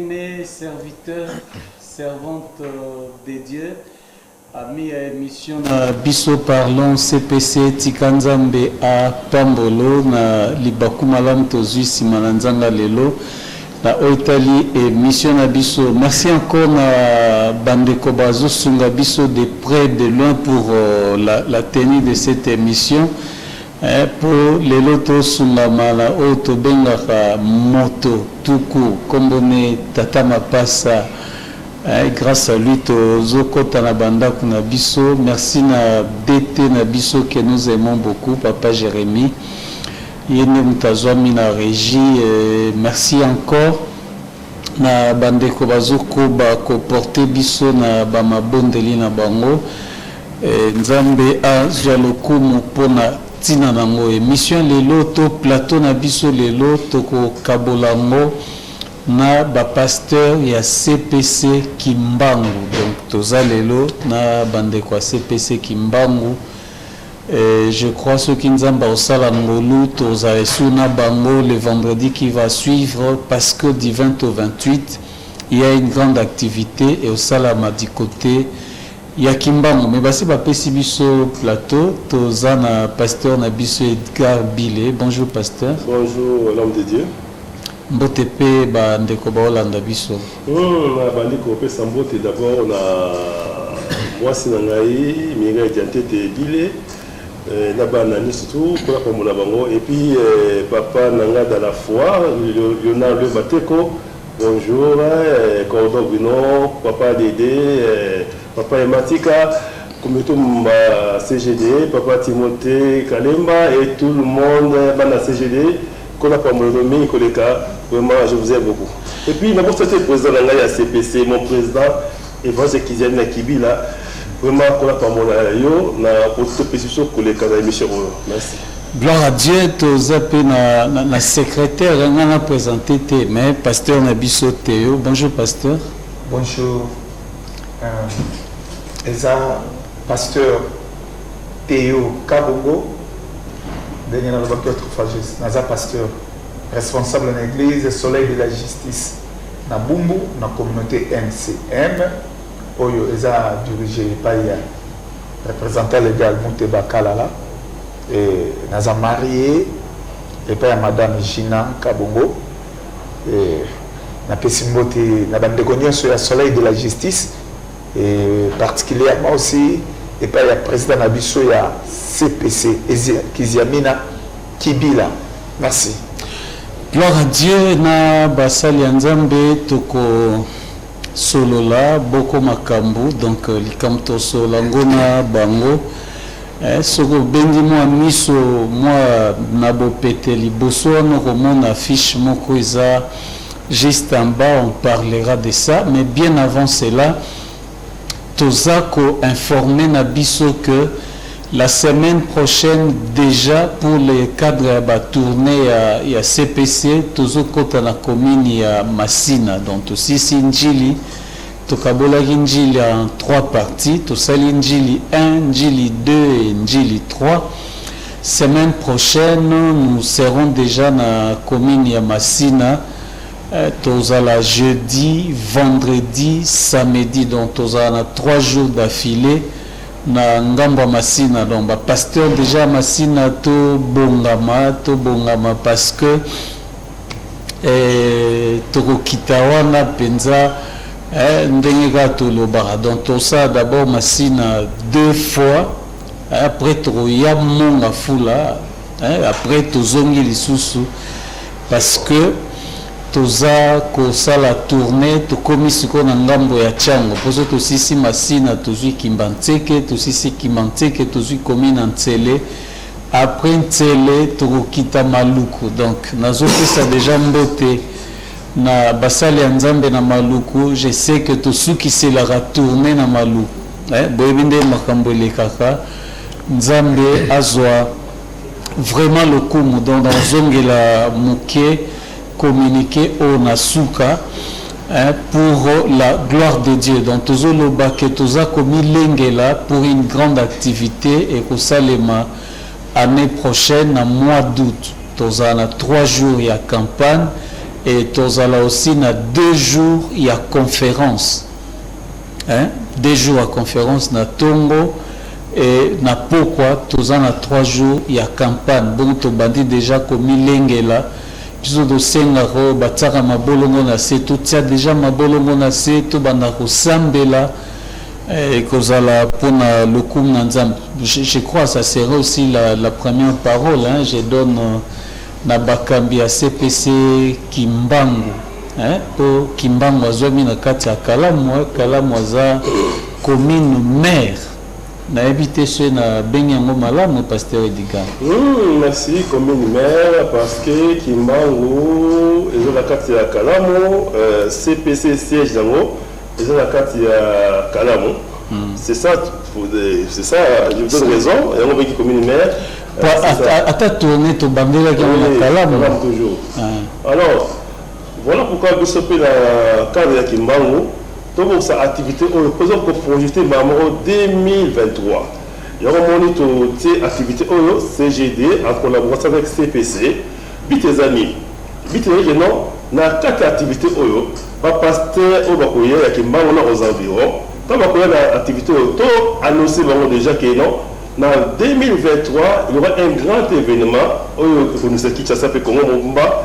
bien-aimés serviteurs, servantes de Dieu, amis à émission na biso parlons CPC Tikanzambe à Pambolo na libaku malam tozui simananzanga lelo na Oitali émission na biso. Merci encore na bandeko bazo sunga biso de près de loin pour la tenue de cette émission. Pour les lotos sunga mala auto bengaka moto tout court comme on est tata mapasa. Grâce à lui, Zokota na banda kuna biso. Merci na DT na biso que nous aimons beaucoup, Papa Jérémy. Yene mutazwami na régie. Merci encore na bandeko bazoko ba ko porter biso na ba mabondeli na bango. Nzambe a jalokumu pona tina nango émission lelo to plateau na biso lelo to ko kabolango. Na ba pasteur ya CPC Kimbangu, donc toza lelo na bandeko ya CPC Kimbangu. Je crois ceux qui nzamba osala ngolu toza reçu na bango le vendredi qui va suivre parce que du 20 au 28 il y a une grande activité et osala ma du côté ya Kimbangu. Mais basi ba pesi biso plateau toza na pasteur na biso Edgar Bile. Bonjour pasteur. Bonjour l'homme de Dieu. Mbote pe ba ndeko ba Olanda biso. Na bandeko pe sambote d'abord na mwasi na ngai Mira Diantete Bile na banani surtout pour mon bango et puis papa nanga dans la foi Lionel Le Bateko. Bonjour Cordon Bruno, papa Dédé, papa Ematika, comité CGD, papa Timothée Kalemba et tout le monde dans la CGD. Vraiment, je vous aime beaucoup. Et puis, je suis le président de la CPC, mon président, Évangile Kiziani Nakibila. Vraiment, je suis merci. Gloire à Dieu, tu as na secrétaire, on a présenté, mais pasteur Nabiso Théo. Bonjour, pasteur. Bonjour. Pasteur Théo Kabongo. Naza pasteur responsable de l'église Soleil de la Justice na Bumbu na communauté NCM oyo eza dirigé par représentant légal Mouteba Kalala et naza marié et par madame Gina Kabongo et na pesimbote na bandeko nyonso ya Soleil de la Justice et particulièrement aussi et par le président Nabiso ya CPC Kiziamina Kibila. Merci. Gloire à Dieu na basali nzambe toko solola boko makambu donc likamto solango na bango soko bengi moi miso moi na bopete liboso no komona affiche moko eza juste en bas, on parlera de ça, mais bien avant cela Tozako informé Nabiso que la semaine prochaine déjà pour les cadres à tourner à CPC Tozoko na commune ya Massina donc aussi Njili Tokabola Njili en 3 parties Tosali Njili 1, Njili 2 et Njili 3. Semaine prochaine nous serons déjà na commune ya Massina. Tozala jeudi, vendredi, samedi, donc tozala 3 jours d'affilée na ngamba Massina. Donc pasteur déjà Massina to bongama parce que toko kitawana penza ndenge ka to lobara. Donc tout ça d'abord Massina 2 fois, après toko ya monga fula, après tozongi lisusu parce que toza kosala tournée tokomisi ko na ngambo ya Tchango poso tosisi Massina tozwi Kimbantseke tosisi Kimbantseke tozwi commune Ntsele après Ntsele tokokita Maluku donc nazopesa déjà mbote na basali ya Nzambe na Maluku. Je sais que tosukiselaka tournée na Maluku boyebi nde makambo elekaka Nzambe azwa vraiment lokumu donc nazongela moke communiquer au Nasuka pour la gloire de Dieu. Donc, toujours le bac toza commis l'engela pour une grande activité et que ça l'année prochaine, en mois d'août, toza na 3 jours il y a campagne et tozala aussi na 2 jours il y a conférence, hein? 2 jours à conférence na Tongo et na Pokwa tozana 3 jours il y a campagne. Bon to bandi déjà komi lengela biso do senga ro bataka mabolongo na se to tia déjà mabolongo na se to banda ko sambela et kozala pona lokum na nzambe. Je crois ça sera aussi la première parole, hein? Je donne na bakambi ya CPC Kimbangu, hein? Po Kimbangu azomi na kati ya Kalamu aza commune maire na habité chez na benyango malamu pasteur Edgar. Merci commune maire parce que Kimbangu est la carte ya Kalamu, CPC siège dango est la carte ya Kalamu. C'est ça, je vous donne raison. Il y a un commune maire. À ta tournée, tu bandela qui est Kalamu toujours. Alors, voilà pourquoi vous savez la carte ya Kimbangu. Donc, sa activité, on le présente pour projeter en 2023. Il y a un moniteur activité CGD en collaboration avec CPC. Vite les amis, non, dans 4 activités, pas pasteur au Bakoye, qui m'a aux environs. Quand Bakoye a l'activité, annoncé déjà que non, dans 2023, il y aura un grand événement, pour nous qui s'appelle Congo Mumba.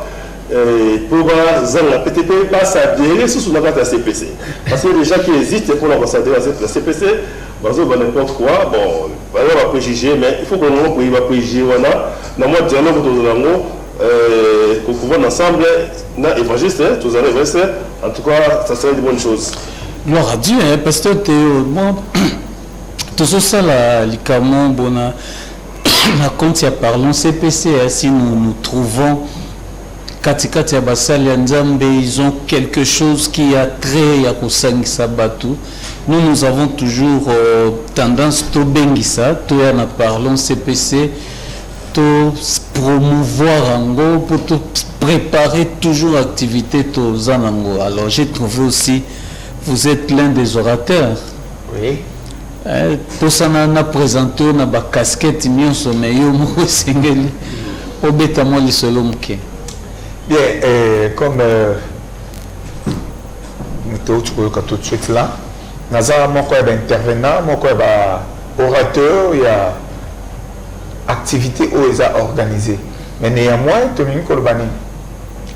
Pour peut-être pas s'adhérer sous la carte de la CPC. Parce qu'il y a des gens qui hésitent pour s'adhérer à la CPC, n'importe quoi, bon, on va préjuger, mais il faut qu'on va préjuger, on a, dans le dialogue qu'on pouvons ensemble, évangéliste, tous les en tout cas, ça serait une bonne chose. Gloire à Dieu, hein, pasteur Théo, tout ça, l'icamon, bon, quand il y a parlons CPC, si nous trouvons katikati ya basali ya Nzambe, ils ont quelque chose qui a trait ya kosangisa batu. Nous avons toujours tendance to bengisa to ya na parlons CPC to promouvoir ango pour to préparer toujours activité to zanango. Alors j'ai trouvé aussi vous êtes l'un des orateurs. Oui. Pour ça na présenté na ba casquette nyonso mais yo mo sengeli obeta mo lisolo mke. Bien, comme nous tout de suite là, nous avons un intervenant, un orateur, il y a activité où ils ont organisé. Mais néanmoins, tout le monde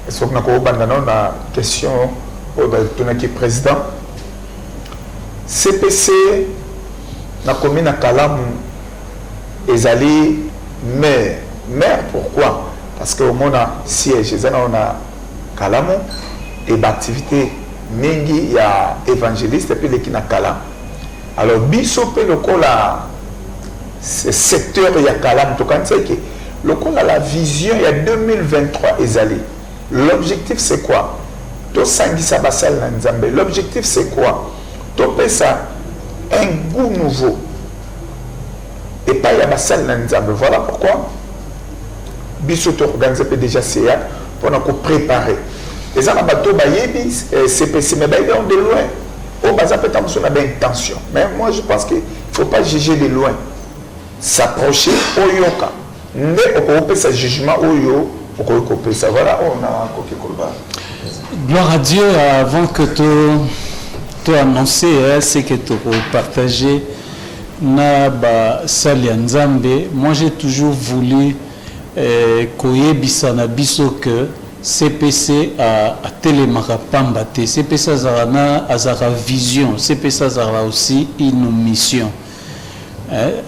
est-ce qu'on a une question au président. CPC, la commune à Kalamu, ils allaient maire. Maire, pourquoi? Parce qu'au monde a siège, on a Kalamu et l'activité mingi, il y a évangéliste et puis les qui na Kalamu. Alors, bisope le col a ce secteur il y a Kalamu, tout comme ça que le col a la vision il y a 2023 ils allaient. L'objectif c'est quoi? To sangisa basal na Nzambe. L'objectif c'est quoi? To ça un goût nouveau. Et pas il y a basal na Nzambe. Voilà pourquoi Bissoto organisé déjà CA pour nous préparer. Les bateaux CPC, mais ils sont de loin. Au bas peut-être on a bien intention. Mais moi je pense qu'il ne faut pas juger de loin. S'approcher au yoka. Mais on peut faire ce jugement au yo, on peut ça. Voilà, on a coquille colba. Gloire à Dieu, avant que tu annonces, c'est que tu partager na ba sali Nzambe. Moi j'ai toujours voulu koyebisa na biso que CPC a télémara pamba te. CPC azara vision, CPC azara aussi une mission.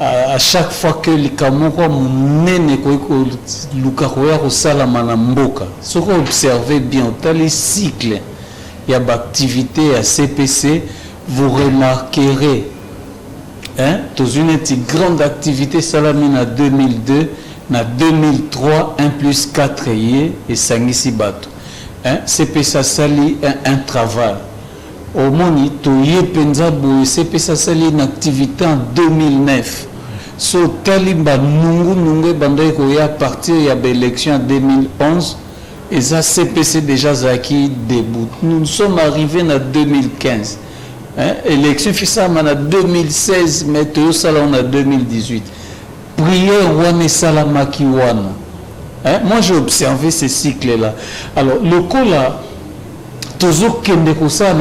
À chaque fois que likamoko munene ko luka koya ko sala manamboka, ce qu'on observe bien dans les cycles il y a d'activité à CPC, vous remarquerez dans une grande activité salamine en 2002 na 2003 1 plus 4 et sangisi bato. CPC sali un travail. Au moni toye penza boye CPC sali une activité en 2009. So taliba nungu bandai ko ya partir ya l'élection en 2011 et ça CPC déjà zaki début. Nous sommes arrivés en 2015. Élection fissama en 2016 mais to sala en 2018. Prière wane salamaki wana Hein? Moi, j'ai observé ces cycles-là. Alors, le cas là, toujours en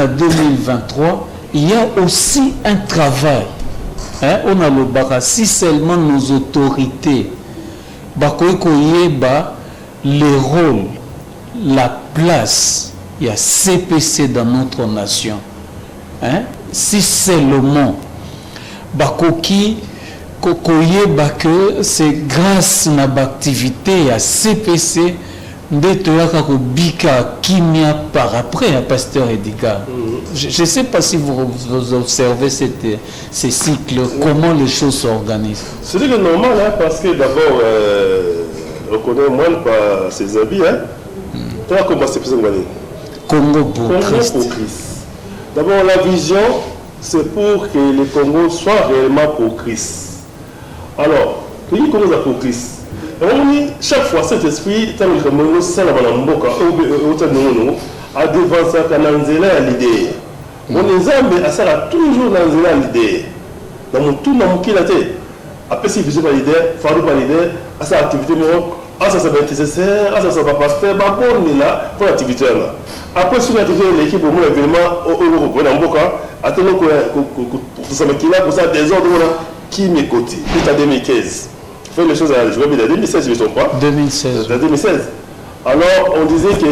2023, il y a aussi un travail. Hein? On a le bara, si seulement nos autorités, les rôles, la place, il y a CPC dans notre nation. Hein? Si seulement, que c'est grâce à l'activité à CPC de bika kimia par après à Pasteur Edgar. Je ne sais pas si vous observez ces cycles, comment les choses s'organisent. C'est normal, hein, parce que d'abord, on connaît moins par ses habits. Hein. Comment c'est possible? Congo pour Christ. D'abord, la vision, c'est pour que le Congo soit réellement pour Christ. Alors, pays Congo pour Christ. Chaque fois, cet esprit, tant que nous sommes à devant ça, l'idée. On est à ça toujours dans l'idée. Dans mon tout, dans mon qui la tête. Après, si vous avez l'idée, farou par l'idée, à sa activité, ça va être nécessaire, ça va passer, on est là pour l'activité. Après, si l'activité de l'équipe, au moins, évidemment, au Namboka, attendons que ça me quitte là, pour ça, des ordres qui m'écoutent. C'est en 2015. Fait les choses à la journée de 2016, je ne me trompe pas. 2016. 2016. Alors, on disait que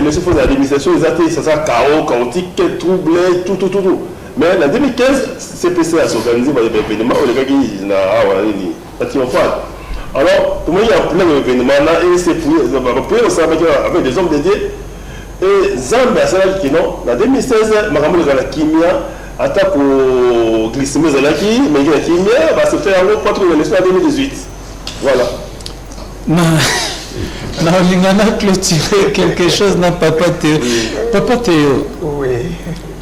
les choses à l'administration, ils étaient chaotique, troublé, tout. Mais en 2015, CPC a s'organisé par les événements, les gars qui ont triomphal. Alors, pour moi, il y a plein d'événements là, et c'est pour avec des hommes dédiés. Et Zambé a ça qui non, en 2016, Maramou la Kimia, attaque au glycémie Zalaki, mais la Kimia va se faire en 4 en 2018. Voilà. On a clôturé quelque chose dans Papa Théo. Papa Théo. Oui.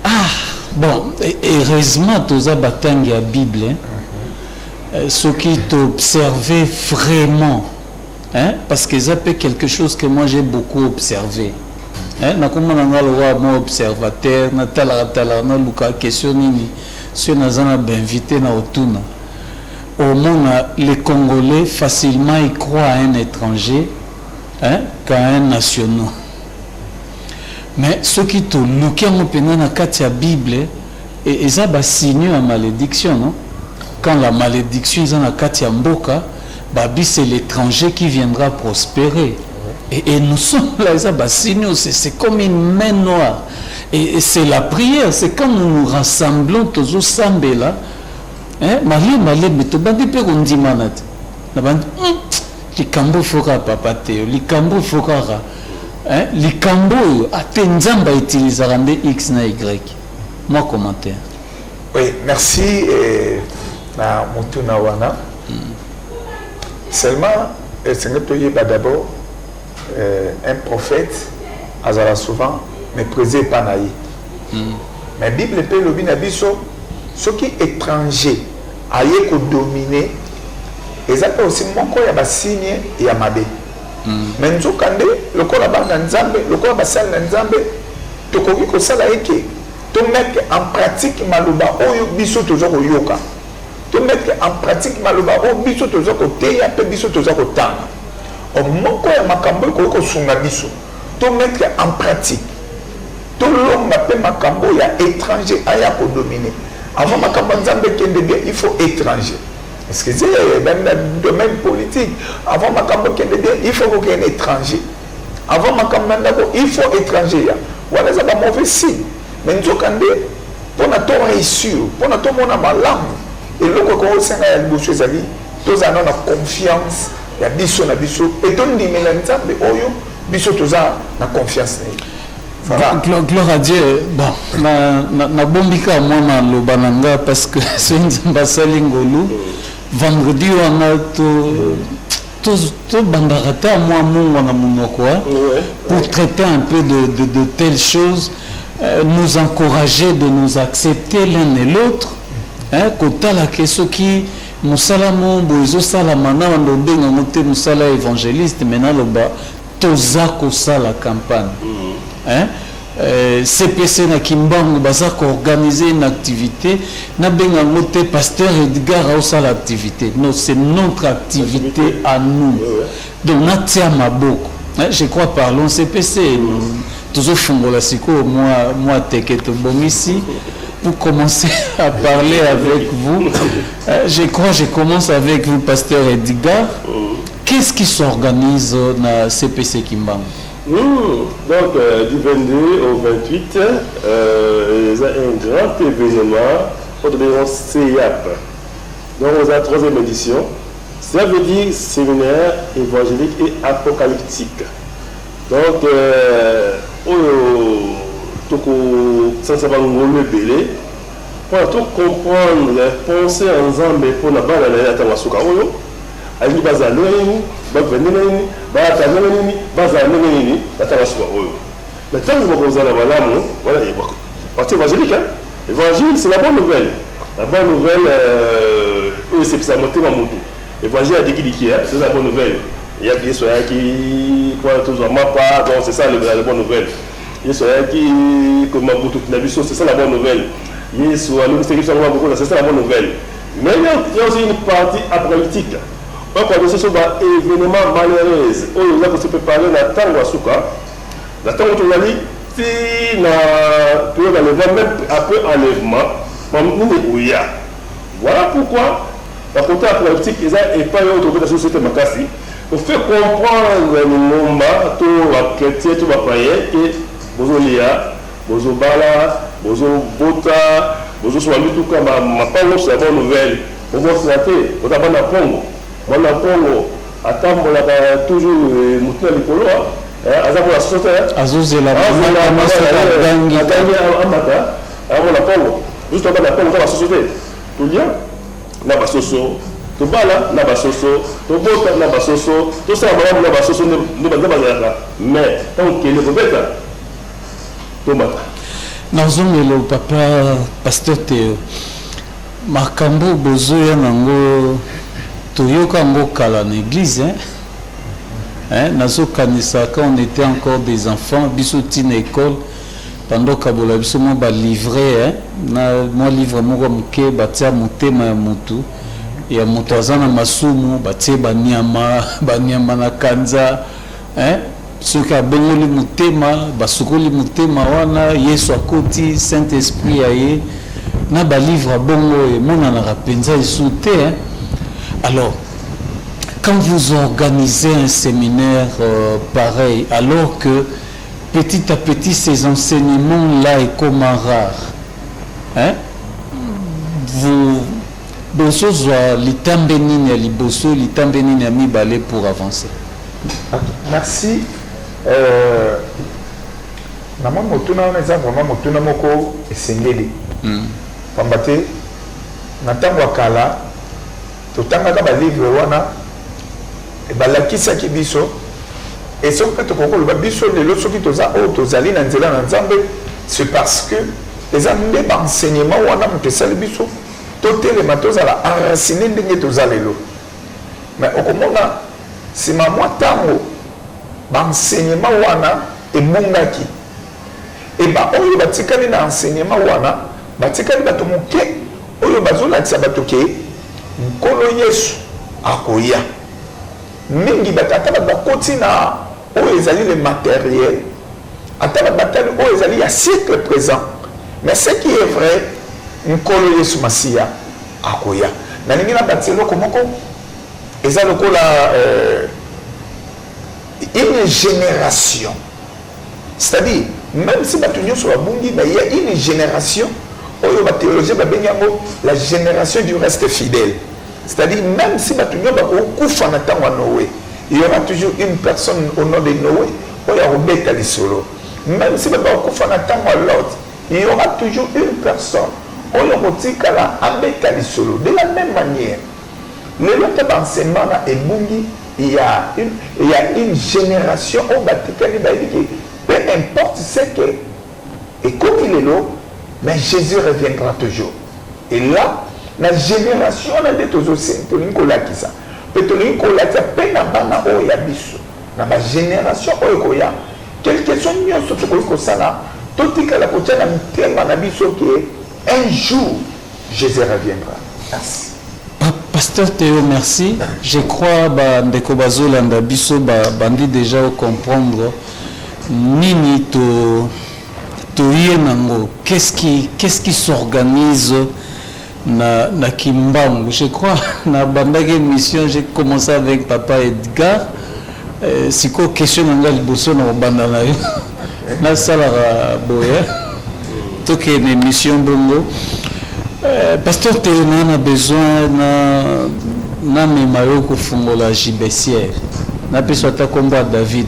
Ah, bon, heureusement, tu as battu la Bible. Ce qui t'observait vraiment. Hein, parce que ça fait quelque chose que moi j'ai beaucoup observé. Moi observateur, question si on a invité na otuna. Au monde, les Congolais facilement y croient à un étranger, hein, qu'à un national. Mais ce qui te look dans la Bible, et ça va signer la malédiction, non? Quand la malédiction est dans la Katia Mboka, c'est l'étranger qui viendra prospérer. Et nous sommes là, c'est comme une main noire. Et c'est la prière, c'est quand nous nous rassemblons tous ensemble là. Hein? Mais tu vas dire que on dit manat. Les cambo fora papa Théo, les cambo fora. Hein? Les cambo attendzamba utiliser X na Y. Moi commentaire. Oui, merci na Mutuna Wana. Seulement, c'est d'abord un prophète, Azara souvent, méprisé par Naï. Mais la Bible peut le dire, ceux qui sont étrangers, aïe qu'on domine, ils appellent aussi mon corps, il y a des signes et il y a des mais nous, quand le corps est dans Nzambe, le corps est dans Nzambe, tu connais que ça là, tu mets en pratique Maluba, ou biso toujours au yoka. Tu mets en pratique Maluba, ou biso toujours au thé, et biso toujours au temps. Au moment où il y a sunga biso, tu mets en pratique. Tout l'homme m'appelle Makambo, il y a étranger, il y a pour dominer. Avant Makambo Nzambe, il faut étranger. Parce que c'est dans le domaine politique. Avant Makambo, il faut qu'il y ait un étranger. Avant Makambo, il faut étranger. Voilà, c'est un mauvais signe. Mais nous, quand on a tout réussi, on a tout le monde malade. Et là, quand on s'est dit, tous avons confiance, il y a biso na biso, et tout le monde dit, biso tous na confiance. Voilà. Gloire à Dieu. Bon, na bombika moi na lobananga parce que c'est une basali ngolu. Vendredi on a tout bandarata moi mon na monoko pour traiter un peu de telles choses, nous encourager de nous accepter l'un et l'autre. Hein, kota la question qui musala mo bozo sala mana ndonde ngote musala évangéliste maintenant loba toza ko sala campagne. Hein? CPC na Kimbangu baza organiser une activité na benga moté pasteur Edgar a l'activité. Non, c'est notre activité à nous. Donc natia maboko. Je crois parlons CPC. Toujours fongola siko moi teketo bon ici. Pour commencer à parler avec vous, je commence avec vous, pasteur Edgar. Qu'est-ce qui s'organise dans CPC Kimbangu? Donc, du 22 au 28, il y a un grand événement pour le CIAP. Donc, on a la 3e édition. Ça veut dire séminaire évangélique et apocalyptique. Donc, ça va nous belé pour tout comprendre les pensées ensemble pour la balle à la Tawasuka. Ali bazaloni, baveneni, bataneni, bazaleni, la Tawasuka. Mais tant que vous avez la balle, voilà, partie évangélique. Évangile, c'est la bonne nouvelle. La bonne nouvelle, c'est ça monter ma moto. Évangile a dit qu'il c'est la bonne nouvelle. Il y a des soins qui croient toujours ma part, donc c'est ça la bonne nouvelle. Il y a qui, comme c'est ça la bonne nouvelle. Il y a c'est ça la bonne nouvelle. Mais il y a aussi une partie apocalyptique. On peut dire que ce sont des événements malheureux. On a préparé la tango à Souka. La tango à Souka, si on a même après enlèvement, voilà pourquoi la côté apocalyptique est pas autour de la société Makassi. On fait comprendre le monde, tout les chrétiens, tout les païens, que Bozolia, Bozobala, Bozobota, Bozoswami, tout comme ma parole, c'est la bonne nouvelle. On va se rater, on va pas Pongo. On a Pongo, attends, on a toujours Moutina Nicolo, Azabo la société, Azuzela, Amata, on a Pongo, juste on a Pongo dans la société. Tout bien, la Basoso. To bala na basoso, to bota na basoso, to sa mama na basoso no bazaka. Mais tant que le bobeta to mata. Nazomelo papa pasteur Théo. Makambo bozoya nango toyoka ngo kala na église nazo kanisa quand on était encore des enfants, biso tina école pendant kabola biso mo ba livrer na mo livre moko mke batia motema ya mutu. Ya moto aza na masumu batie banyama na kanza soki abengoli motema basukoli motema wana Yesu akoti Saint Esprit aye na balivre bongo emonanaka mpenza esu te. Alors quand vous organisez un séminaire pareil, alors que petit à petit ces enseignements là est comme rare, vous bosozwa litambe nini ya liboso litambe nini ya mibale pour avancer. Merci. Nama motuna wana eza vraiment motuna moko esengeli. Pambate na ntango ya kala totangaka balivre wana balakisaki biso et soki mpe tokokoloba biso lelo soki toza oyo tozali na nzela na Nzambe, c'est parce que eza nde baenseignement wana moto esali biso totelema tozala enraciné ndenge toza lelo. Mais okomona nsima mwa ntango baenseignement wana ebungaki e baoyo batikali na enseignement wana batikali bato moke oyo bazolakisa bato ke nkolo Yesu akoya. Mingi batata bakoti na oyo ezali le matériel, ata batali oyo ezali ya siècle présent. Mais ce qui est vrai, nkolo Yesu Masiya akoya. Na ningi na batelo komoko eza lokola une génération. C'est-à-dire même si bato nyonso babungi, il y a une génération oyo ba théologien ba benyango la génération du reste fidèle. C'est-à-dire même si bato nyonso bakokufa na tango ya Noé, il y aura toujours une personne au nom de Noé oyo akobeta lisolo. Même si bato bakokufa na tango ya Lot, il y aura toujours une personne oyo kotikala abeta lisolo. De la même manière, le lot d'enseignement na ebungi, il y a une génération où batikali ba dit peu importe ce que et comme il est là, mais Jésus reviendra toujours. Et là, la génération on a des aussi tolinkola qui ça. Tolinkola ça peine à bana o ya biso. Na ba génération o koya quelque chose mieux surtout ko sala totika la kotia na mitema na biso que un jour Jésus reviendra. Merci. Pasteur Théo, merci. Je crois que Ndeko Bazolanda Biso bandi déjà au comprendre nini to yenango. Qu'est-ce qui s'organise na Kimbangu. Je crois na bandage mission j'ai commencé avec papa Edgar. C'est quoi question nanga liboso na banda na yo. Na sala boya. To que une mission bongo. Pasteur Théo, on a besoin na memayo kufungola jibesière. Na peso ta combat David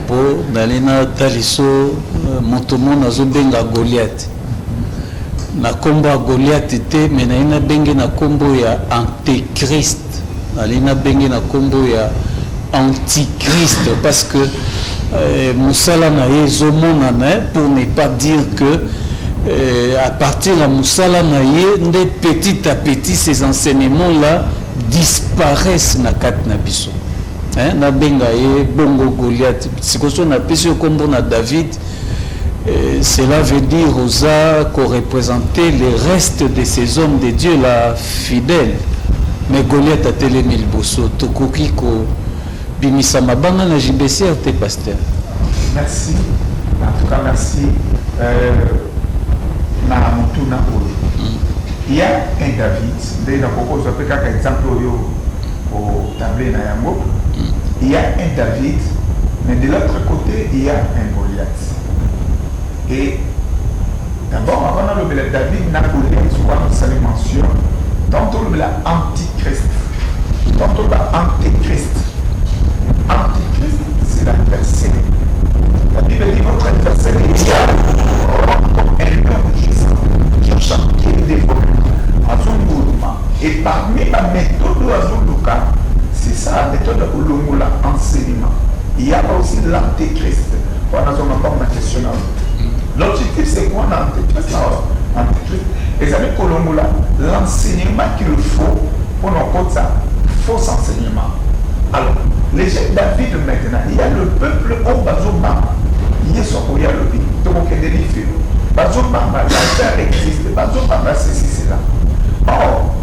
pour dalina taliso montomo nazo benga Goliath. Na combat Goliath te mais na ina benga na combo ya antéchrist. Dalina benga na combo ya antichrist parce que musala na yezo monana pour ne pas dire que à partir de Moussala Naye, petit à petit, ces enseignements-là disparaissent dans quatre nabiso. Na bengaye bongo Goliath. Si on a pissé au combo na David, cela veut dire osa qu'on représentait les restes de ces hommes de Dieu là fidèles. Mais Goliath a télé mille bosso. Tokoki ko bimisa mabanga na JBC te pasteur. Merci. En tout cas, merci. Il y a un David, déjà propose un exemple au tableau na yango. Il y a un David, mais de l'autre côté il y a un Goliath. Et d'abord avant de le David n'a Goliath soit sa mention, tantôt le antichrist, tantôt l'antéchrist. Antichrist c'est l'adversaire. La Bible dit votre adversaire est un homme de Jésus qui a chanté des voix à son mouvement. Et parmi la méthode de Azuluka, c'est ça la méthode de Ulumula enseignement. Il y a aussi l'antéchrist. On a encore ma question. L'objectif c'est quoi l'antéchrist? Les amis Kolomula, l'enseignement qu'il faut pour nous ça, faux enseignement. Alors, les jeunes David maintenant, il y a le peuple au Bazoma. Il y a son courrier le pays. Donc on peut délivrer. Bazoma, la terre existe. Bazoma, c'est cela. Or,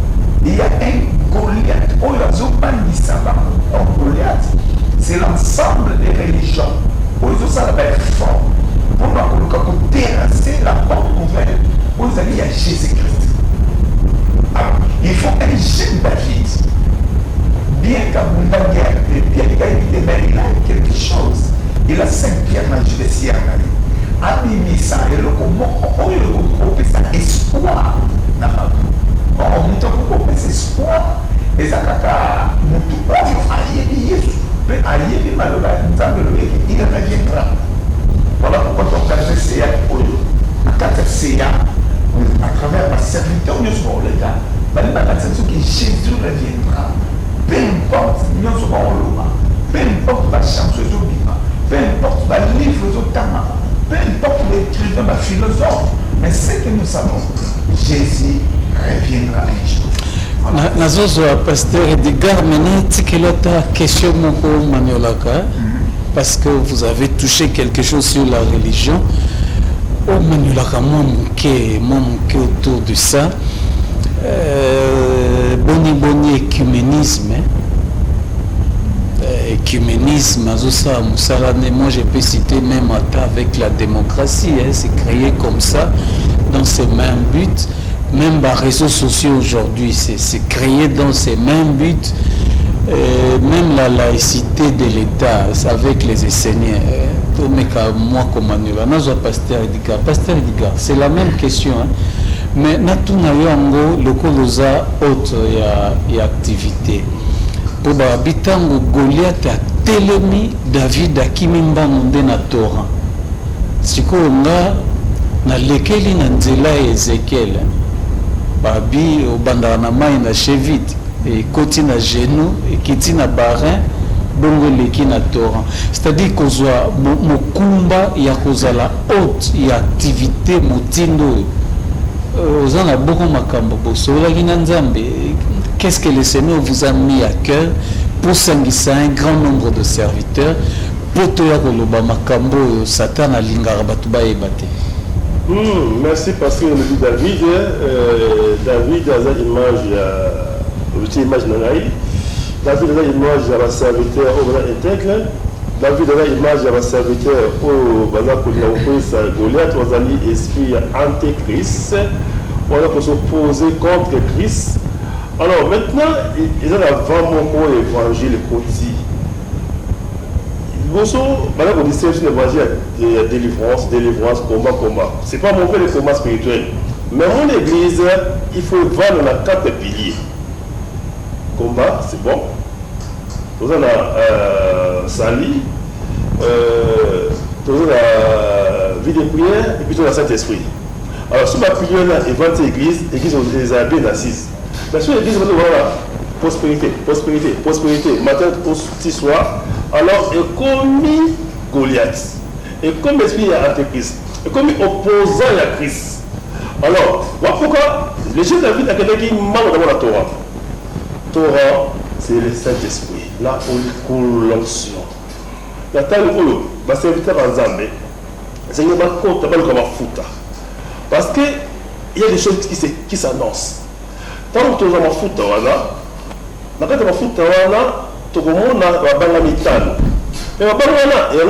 il y a un Goliath. Oh, la Zoma Nisaba. Or, Goliath, c'est l'ensemble des religions. Oh, ça va être fort. Pour nous terrasser la porte ouverte. Vous allez, il y a Jésus-Christ. Alors, il faut un jeune David. Bien qu'Abunda guerre, il a quelque chose. Il a Saint-Pierre dans le Jésus. Abimisa, et le comment on peut ça espoir. On nous a fait espoir. Et ça, il reviendra. Voilà pourquoi on a fait à travers ma serviteur, nous sommes les gars. Que Jésus reviendra. Peu importe, nous sommes là. Peu importe la chance de vivre, peu importe le livre de Tama, peu importe l'écrivain, le philosophe, mais ce que nous savons, Jésus reviendra un jour. Nazozo pasteur Edgar, maintenant, quelle est ta question, mon Maniolaka? Parce que vous avez touché quelque chose sur la religion. Oh, Maniolaka, moi, mon autour de ça. Boni écuménisme. Écuménisme, moi je peux citer même avec la démocratie, c'est créé comme ça, dans ces mêmes buts. Même les réseaux sociaux aujourd'hui, c'est créé dans ces mêmes buts. Même la laïcité de l'État, c'est avec les enseignants. Moi, comme Pasteur Edgar, c'est la même question. Mais Natunayango, le Kolosa, autre, il y a activité. Pour Bitango, Goliath a télémi David a Kimimba Monde na Torah. Si on a na lekeli na nzela Ezekiel, Babi au bandanama na chevite et koti na genou et kiti na barin bongo leki na Torah. C'est-à-dire qu'on soit mokumba ya kozala haute ya activité motindo. Aux en a beaucoup makambo bosso la Nzambe. Qu'est-ce que le Seigneur vous a mis à cœur pour s'engager un grand nombre de serviteurs, poto ya koloba makambo oyo Satan alingaka bato bayeba te. Merci parce que le dit David, David a une image nangai. David a une image de la serviteur au bras intègre. David a une image de la serviteur au bras pour sa Goliath, aux alliés esprit antéchrist. On a s'opposer contre Christ. Alors maintenant, ils ont vraiment l'évangile côté. Grosso, maintenant qu'on dit c'est une évangile de délivrance, combat. C'est pas mauvais le combat spirituel. Mais mon église, il faut vendre la 4 piliers. Combat, c'est bon. Nous avons sali, nous avons la vie de prière et puis nous avons le Saint-Esprit. Alors, sur ma pilier là, il vend l'église les a bien assises. Mais sur l'église, voilà, prospérité, matin au soir. Alors, et comme Goliath, et comme esprit à Antéchrist, et comme opposant à Christ. Alors, pourquoi les gens David a quelqu'un qui manque dans la Torah. Torah, c'est le Saint-Esprit. Là où il coule l'onction. La taille où ma serviteur en Zambé, c'est une compte comme un fouta. Parce qu'il y a des choses qui s'annoncent. Tant que tu as un fouta, dans le cas de ma fouta, tu as un mitano. Et ma banque là, il y a un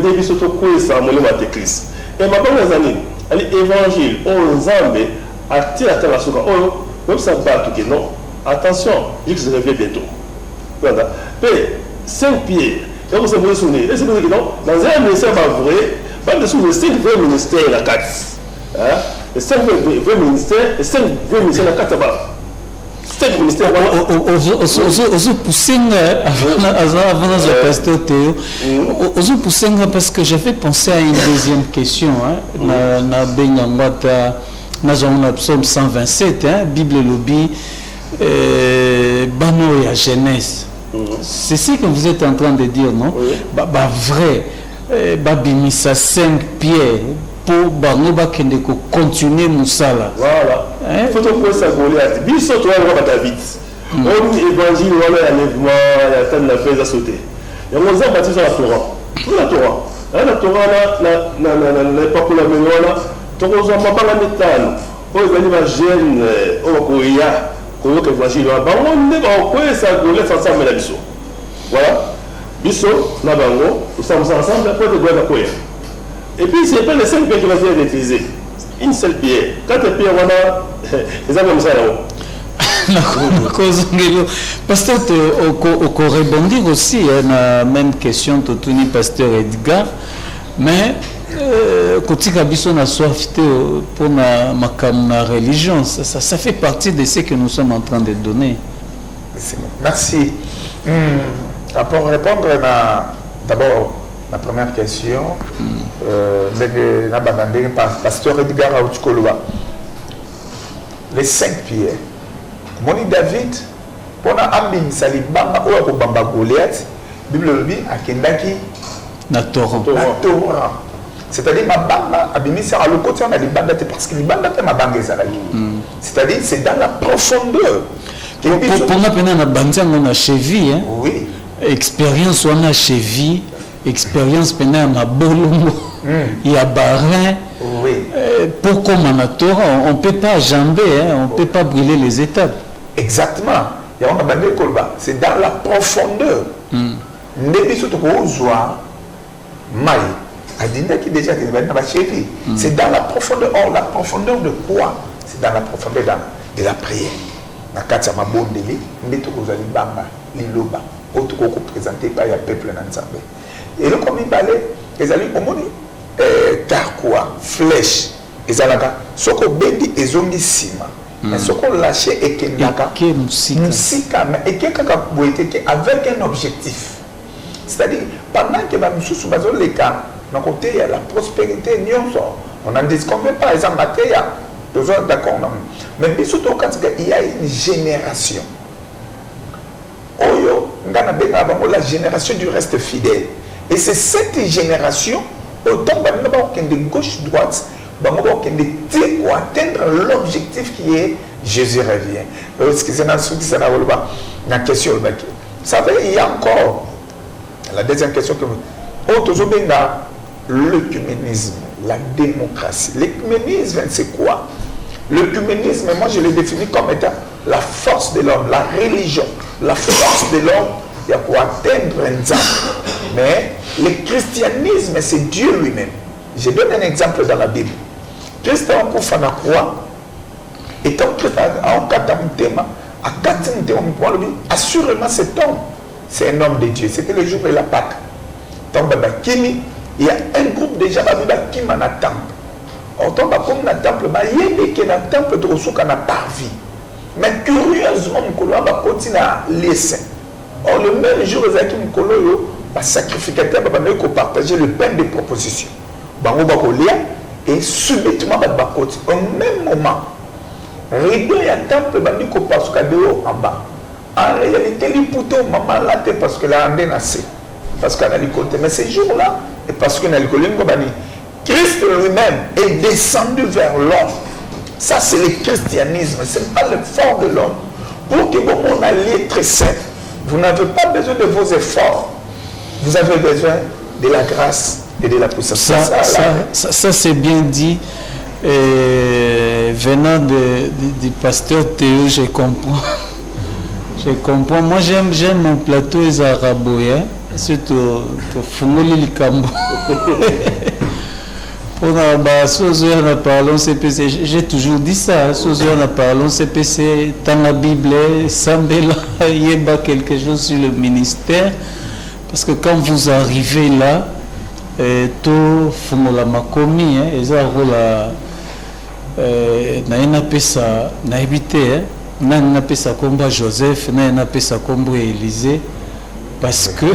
début surtout que ça m'a montré Christ. Et ma banque là, l'évangile, on Zambé, attire la souka. Oh, même ça bat tout que non. Attention, je vous reviens bientôt. Voilà. Mais 5 pieds, et vous avez souvenir. Et c'est pour ça que non, dans un ministère vrai, pas de sous les 5 vrais ministères la 4. Les 5 vrais ministères, les 5 vrais ministères la 4 là-bas. 5 ministères Ozo poussing avant de pasteur Théo. Ozo poussing parce que j'avais pensé à une deuxième question. Na Benyangwata, na Psaume 127, Bible lobby. Bano et à Genèse. C'est ce que vous êtes en train de dire, non? Vrai, Babimisa 5 pieds pour Bano Bakende continuer Moussala. Voilà. Il faut trouver ça Goliath. Biso toi on David. On évangile on a l'enlèvement, il y a tant de choses à sauter. Et on a bâti sur la Torah. La Torah. La Torah là pas pour la mémoire là. Donc on a pas la métal. On va gêne au Korea. On va évangile là. On est en quoi ça Goliath ensemble la biso. Voilà. Biso na bango, nous sommes ensemble après de Goliath quoi. Et puis c'est pas les 5 pieds qui vont être maîtrisés. Une seule pierre. 4 pierres, on a. Ils ont comme ça là-haut. Pasteur, on rebondir aussi à la même question de Tony Pasteur Edgar. Mais, quand il y a soif pour ma religion, ça fait partie de ce que nous sommes en train de donner. Merci. Pour répondre d'abord la première question, Pasteur Edgar Aoutkoloba, les 5 pierres. Moni David, pour Ambin Salibamba ou Bamba Goliath, Bible dit à Kendaki na Torah. C'est-à-dire ma bamba abimisi à le côté on a des bandes parce que les bandes ma banga c'est-à-dire c'est dans la profondeur. Pour moi pendant la bande on a cheville hein. Oui. Expérience on a cheville. Expérience pendant ma bolongo, il y a barin. Oui. Pour comme on a Torah, on ne peut pas jamber, on ne peut pas brûler les étapes. Exactement. C'est dans la profondeur. C'est dans la profondeur. Or, la profondeur de quoi? C'est dans la profondeur de la prière. Na kati ya mabondeli ndeto kozali bamba liloba otuko ko présenter par ya peuple na Nzambe. Et le comme balé ezali omoni tarkwa flèche ezalaka soko bendi ezongi sima mais soko lâcher ekendaka musika mais ekeka boeteke avec un objectif. C'est-à-dire pendant que ba mususu bazoleka na côté ya la prospérité nyonso on en disconvient par exemple mateya toujours d'accord mais surtout quand il y a une génération oyo ngana benga bango la génération du reste fidèle et c'est cette génération autant de gauche droite pour atteindre l'objectif qui est Jésus revient. La question, il y a encore la deuxième question que l'œcuménisme, la démocratie. L'œcuménisme, c'est quoi? L'œcuménisme, moi je l'ai défini comme étant la force de l'homme, la religion, la force de l'homme pour atteindre un Nzambe. Mais le christianisme, c'est Dieu lui-même. Je donne un exemple dans la Bible. Christ a encore fait la croix, et tant que assurément cet homme, c'est un homme de Dieu. C'était le jour de la Pâque. Il y a un groupe déjà qui m'a dans temple. Autant comme dans temple, il y a un temple de ressources qui n'a pas vie. Mais curieusement, on va continuer à laisser. Or, le même jour, il y a un sacrificateur qui va partager le pain de proposition. Et subitement, au même moment, rideau et temple bandiko parce que dehors en bas. En réalité, il pouto maman là parce que la ande nassé. Parce qu'elle a côté. Mais ces jours-là, et parce que Christ lui-même est descendu vers l'homme. Ça, c'est le christianisme. Ce n'est pas l'effort de l'homme. Pour que vous alliez très sain, vous n'avez pas besoin de vos efforts. Vous avez besoin de la grâce et de la puissance. Ça c'est bien dit. Venant du pasteur Théo, je comprends. Je comprends. Moi, j'aime mon plateau les arabes, surtout Fungoli Likambo. Pour nous parlons CPC. J'ai toujours dit ça. Nous parlons CPC. Dans la Bible, semble y a quelque chose sur le ministère. Parce que quand vous arrivez là, tout Fungola Makomi, ils ont na pesa na éviter na pesa combat Joseph na pesa combat Élisée parce que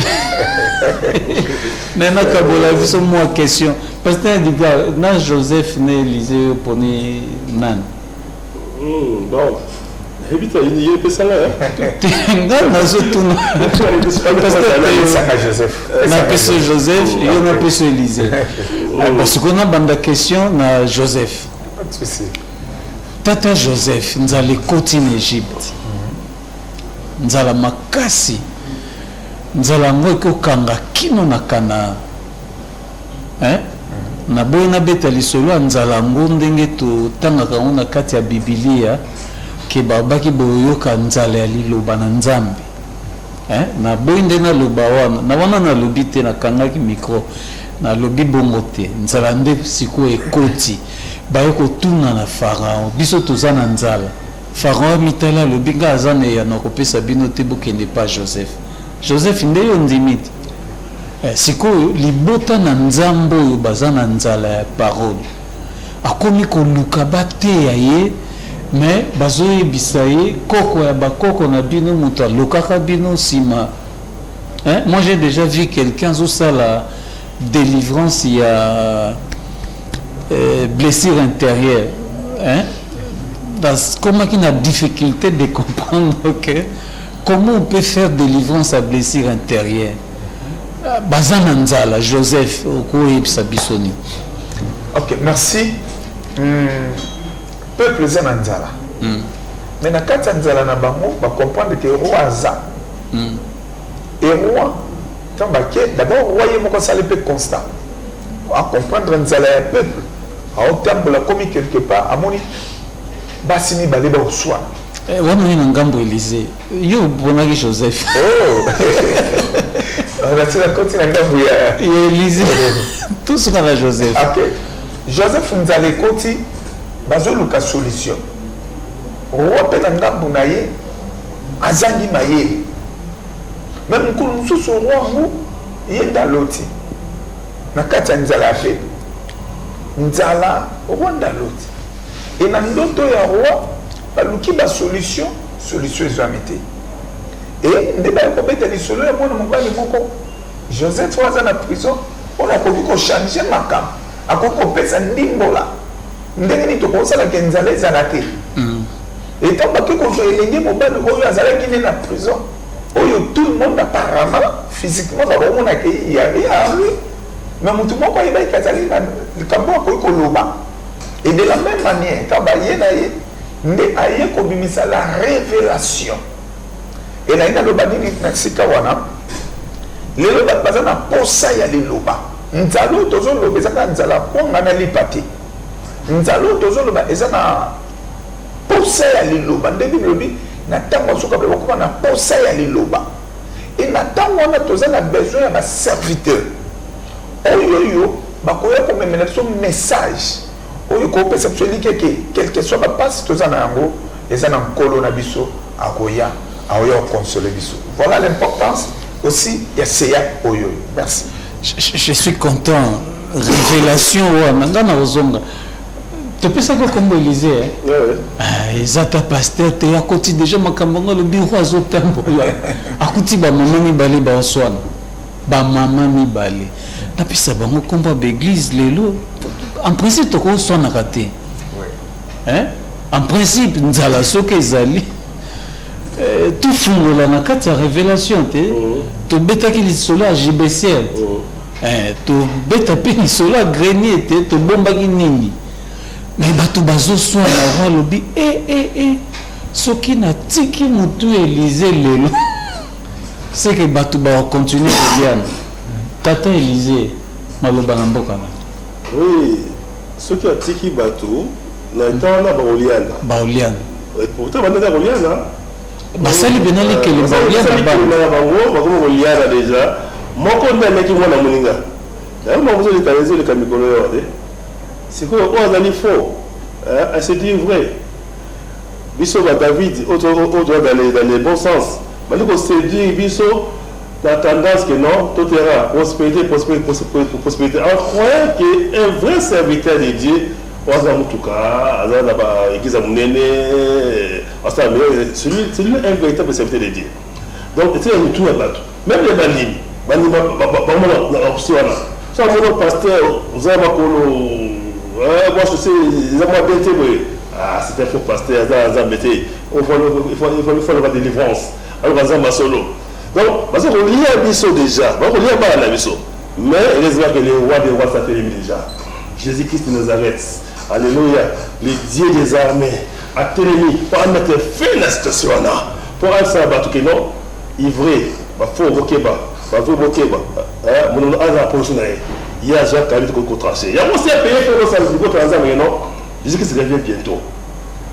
na kabola viso moi question parce que dit na Joseph na Élisée poni nan bon éviter il y a pesa là na surtout parce que Joseph na pesa Joseph et na pesa Élisée parce qu'on a bande question na Joseph. Tata Joseph, nous allons continuer en Égypte. Nous allons makasi. Nous allons kanga kino na Canaan. Hein? Na boy na betali solo nous allons ndenge to tanga kaona kati ya Biblia ke babaki boyoka nzala liloba na Nzambe. Hein? Na boy ndena loba wana na lobi te na kanga ki micro na lobi bongo te. Nzala nde siko ekoti. Bayoko tuna na Pharaon biso tozana nzala Pharaon mitala le binga azane ya nakopesa bino te bokende pa Joseph nde yo ndimiti siko libota na nzambo yo bazana nzala ya parole akomi ko luka bate ya ye mais bazoye bisaye koko ya bakoko na bino muta lokaka bino sima moi j'ai déjà vu quelqu'un zo sala délivrance il y a blessure intérieure, hein? Comment il a difficulté de comprendre que comment on peut faire délivrance à blessure intérieure. Bazananzala, Joseph, Sabisoni. Ok, merci. Peuple Zananzala. Mais dans le cas de Zanzala, on va comprendre que le roi Aza. Et roi, d'abord, le roi est constant. On va comprendre Nzala un peuple. À autant de la commis quelque part, à mon Bassini Baleba au soir. On a un gambo Élysée. Yo, bonagi Joseph. Oh! On a dit la continue à gambo Élysée. Tout ce qu'on a Joseph. Ok. Joseph nous a les côtés, bazo luka solution. Roi Penanga Bounaye, Azangi Maye. Même quand nous sommes roi, il est dans l'autre. Nakata Nzala fait. Nzala Rwanda l'autre. Et dans l'autre roi, baluki ba solution examinée. Et ndeba ko beta li solo ya mwana mobali moko. Joseph was en prison, on a koki ko changer makam. Akoko pesa ndimbola. Ndenge ni to ko sala ke Nzala ezalaki. Et tant que ko so elenge mobali oyo azalaki ne na prison. Oyo tout le monde apparemment physiquement va voir na ke il y a lui. Mais tout le monde va y aller le cambo ko loba. Et de la même manière, quand il y a la révélation. Et là, il y a le badini na sika wana. lelo baza na posa ya liloba nzalo tozoloba eza na nzala kwanga na lipate nzalo tozoloba eza na posa ya liloba ndenge bilobi na ntango soka bakoma na posa ya liloba et na ntango wana toza na besoin ya baserviteur oyo bakoya komemela biso message oyo kopesa biso elike quel que soit bapasi toza na yango eza na nkolo na biso akoya okonsole biso. Voilà l'importance aussi ya seya oyo. Merci. Je suis content. Révélation nangana ozonga. Tu peux savoir comment Élysée ezata pasteur te akoti déjà makambonga le bureau azotambo akuti ba mama mibale ba oswana ba mama mibale na pisa bango komba l'église lelo en principe to ko swana kate hein en principe nzala soke ezali tout fungola na kati ya révélation te to betaki lisolo ya JBCL to beta pe lisolo ya grenier te to bombaki nini mais bato bazoswana balobi soki natiki motu Élysée lelo c'est que bato bakontinu koliana tata Élysée maloba na mboka na oui soki atiki bato na ntango na baoliana pourtant bandaka koliana basali benali kele baoliana bango bakoma koliana déjà moko ndameki mwana moninga yango bazoleka leka mikolo yo te c'est que on a les faux c'est dit vrai biso ba David autre dans les bons sens mais le séduire biso la tendance que non tout ira prospérité en croyant que un vrai serviteur de Dieu waza mutuka azana ba ikiza munene asa celui un véritable serviteur de Dieu donc c'est un tout à battre même les banini ba na option là ça mon pasteur zama kolo moi je sais zama bete c'est un faux pasteur za bete il faut la délivrance alors zama solo donc parce qu'on lit un biseau déjà on lit pas la biseau mais heureusement que les rois des rois ça fait déjà Jésus-Christ de Nazareth alléluia le Dieu des armées a télémis pour mettre fin à la situation là pour un sabbat que non ivré ba faux bokeba ba faux bokeba mon ala positionné il y a Jacques qui a été tranché il y a aussi un pays pour ça le trancher mais non Jésus-Christ revient bientôt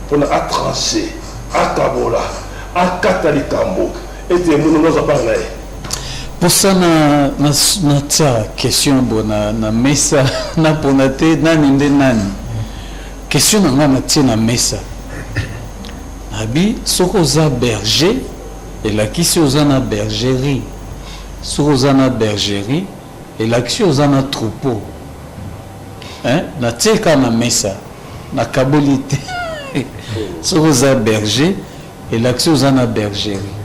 pour a tranché à Kabola à Katalikambo et nous nous parlé pour ça na question bona na mesa na ponate nani question na tia na mesa abi soko za berger et la qui oza na bergerie soko za na bergerie et la qui oza na troupeau hein na tia na mesa na kabolite soko za berger et la qui oza na bergerie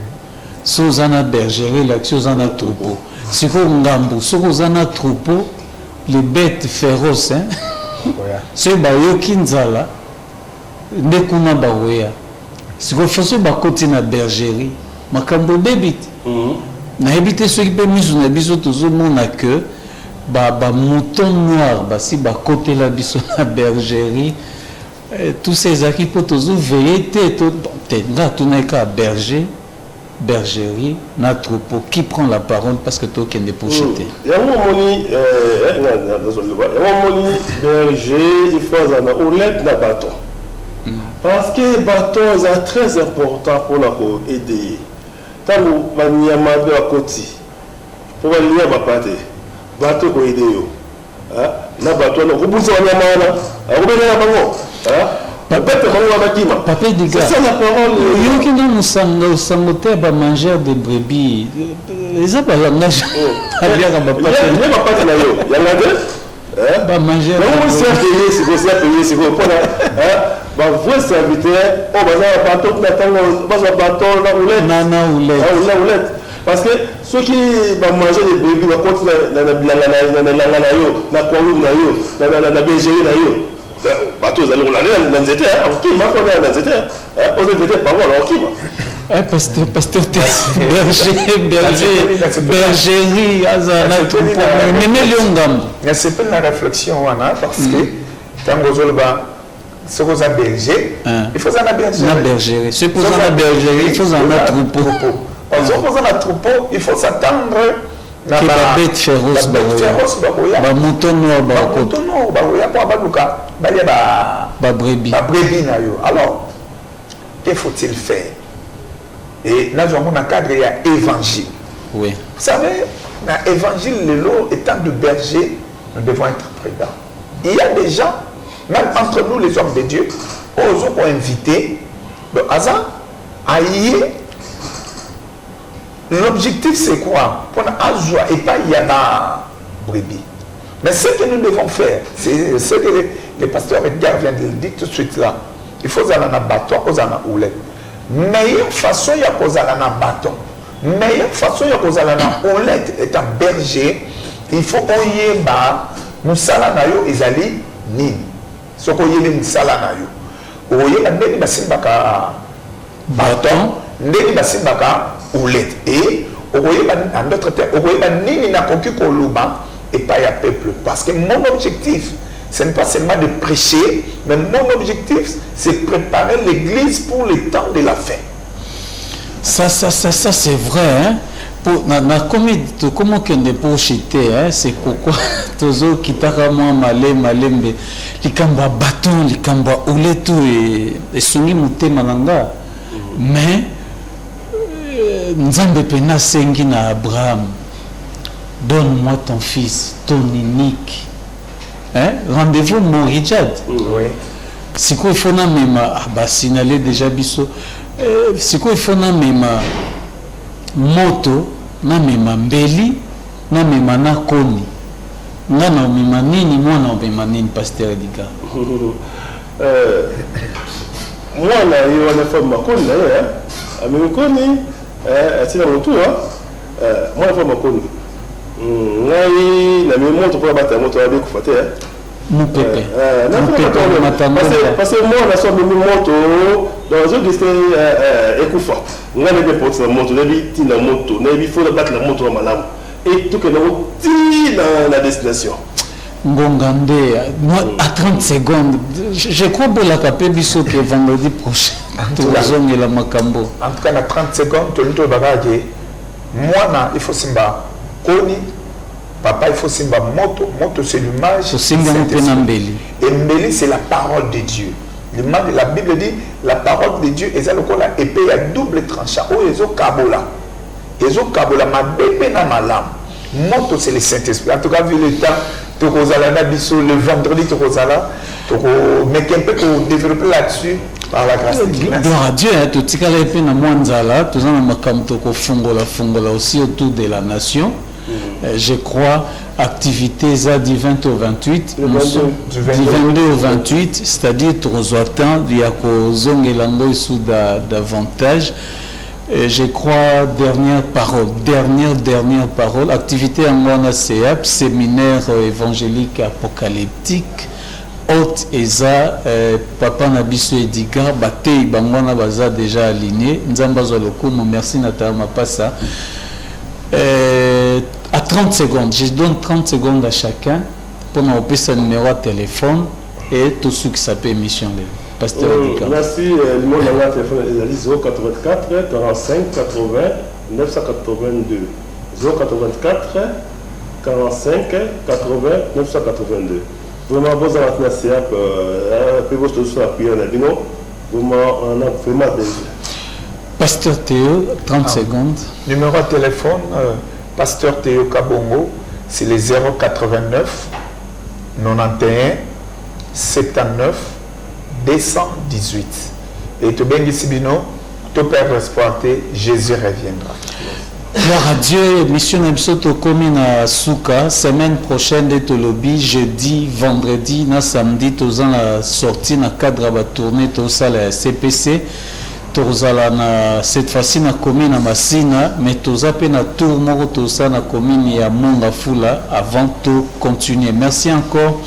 Sozana bergerie, l'action Sozana troupeau. Si vous ngambu, Sozana troupeau, les bêtes féroces, hein. C'est bayo kinzala, nekuna baoya. Si vous faites ba côté na bergerie, makambo bebit. Na habité ceux qui peut miser na biso toujours mon que ba mouton noir, ba si ba côté la biso na bergerie. Tous ces acquis pour toujours veiller te na tuneka berger. Bergerie, notre troupeau, qui prend la parole parce que toi qui es pour jeter. Il y a un berger, il faut un oulette na bâton. Parce que le bâton est très important pour la aider. Tant que vous avez un côté, pour vous lire ma pâte, bâton pour aider. Na bâton, vous pouvez Papa dit que c'est la parole. Il y a un sangoté à manger des brebis. Les gens parlent langage. Il y a pas de nayo. Il y a la deux. Ba manger. On s'est payé, c'est quoi pour ba vrai serviteur, on va bâton na bâton na oulette. Nana oulette. Parce que ceux qui vont manger des brebis vont continuer na na bergerie na yo. Bateau allez on allait dans nzete ok ma ko na nzete on devait pas voir ok pasteur bergerie azana tout pour mener l'ongam c'est pas la réflexion wana parce que tango zolba ce qu'on a berger il faut ça na bergerie c'est pour ça la bergerie il faut ça na troupeau parce que pour ça na troupeau il faut s'attendre na ba bête féroce ba mouton noir ba brebis na yo. Alors que faut-il faire? Et là, nous avons un cadre, il y a évangile. Oui. Vous savez, dans l'évangile, le lot étant de berger, nous devons être prudents. Il y a des gens, même entre nous, les hommes de Dieu, osons pour inviter le hasard à y aller. L'objectif, c'est quoi? Pour avoir et pas il y a un brebis. Mais ce que nous devons faire, c'est ce que le pasteur Edgar vient de le dire tout de suite là. Il faut aller dans un bâton, aux en houlette. Meilleure façon, il y a cause à un bâton. Meilleure façon, il y a cause à un houlette étant berger. Il faut qu'on y ait nous salanayo ezali nini. Ce qu'on y ait nous salanayo. Ou y ait un basimbaka bâton, nini basimbaka houlette. Et ou y ait en d'autres termes, ou y ait nini na koki koluba et pas y a peuple. Parce que mon objectif, ce n'est pas seulement de prêcher, mais mon objectif, c'est préparer l'église pour le temps de la fin. Ça c'est vrai. Hein? Comment qu'on est pour chiter, c'est pourquoi toujours qui t'a vraiment malembe, les kamba bâton, les kamba oulé tout et soumis mouté malanga. Mais Nzambe pena sengi na Abraham, donne-moi ton fils, ton unique. Hein? Rendez-vous mon Rijad. Oui. C'est quoi il faut na mema signalé déjà biso. C'est quoi il faut na mema moto na mema mbeli na mema na koni. Na na mema nini mwana mema nini pasteur Edgar. Mwana yo na femme makoni na yo amekoni atina moto mwana femme makoni. Ngai na moto pour battre moto avec kufuata mon pépé parce que moi on a sorti mon moto dans un destin ekufa ngai ne peut pas moto nabi tina moto nabi faut battre la moto malamu et tout que nous ti la destination Ngongande à 30 secondes je crois que la capé biso que vendredi prochain tout la makambo en tout cas na 30 secondes tout le bagage moi il faut simba koni papa il faut simba moto c'est l'image et mbeli c'est la parole de Dieu. La Bible dit la parole de Dieu est la épée à double tranchant o ezo kabola ma bébé na malam moto c'est le Saint-Esprit. En tout cas vu le temps to kozala na biso le vendredi to kozala to mais un peu pour développer là-dessus par la grâce de Dieu. Gloire à Dieu, tout ce qu'il y a épée na mwanzala tout ça na makamto ko fongola aussi autour de la nation. Je crois activités du 20 au 28 du 22 au 28 c'est-à-dire trozoatan il y a kozongelango sous davantage. Je crois dernière parole activité en Wana CEAP séminaire évangélique apocalyptique haute eza papa Nabiso Edgar batei bangwana baza déjà aligné nzamba zolokumu merci Nathalie Mapassa. À 30 secondes, je donne 30 secondes à chacun pour nous appeler son numéro de téléphone et tout ce qui s'appelle émission. Pasteur Edgar. Merci. Le numéro de téléphone est 084 45 80 982. 084 45 80 982. Vraiment, vous avez un CEAP, puis vous avez appuyé en abino. Vraiment, on a vraiment besoin. Pasteur Théo, 30 secondes. Numéro de téléphone, Pasteur Théo Kabongo, c'est les 089 91 79 218. Et tout bien Sibino, tout père exploité, Jésus reviendra. Gloire à Dieu, mission Nabsoto commune à Souka, semaine prochaine de Tolobi, jeudi, vendredi, na samedi, tous en la sortie, na cadre à tourner, tout ça la CPC. Cette fois-ci na commune à Massina, mais tous appelés na tour moro tout ça na commune ya Monga Fula avant de continuer. Merci encore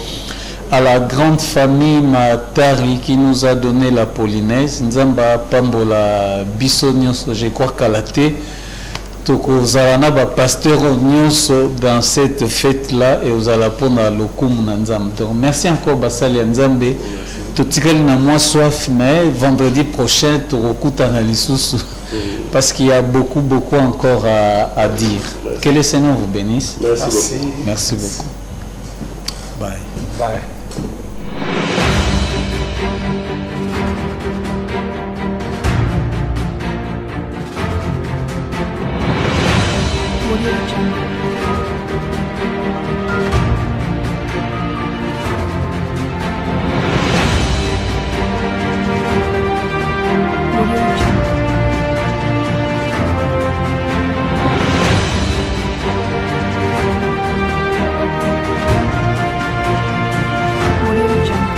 à la grande famille Matari qui nous a donné la Polynaise. Nzamba Pambola Bissonios, je crois qu'à la thé. Tokozalana ba pasteur Nyonso dans cette fête là et aux alapona lokum Nzamba. Donc merci encore Basali Nzambe. Tout ce na moi soif mais vendredi prochain tu recoutes à l'issue parce qu'il y a beaucoup encore à dire. Que le Seigneur vous bénisse. Merci beaucoup. Merci beaucoup. Bye. Bye. Audio Jungle. Audio Jungle. Audio Jungle.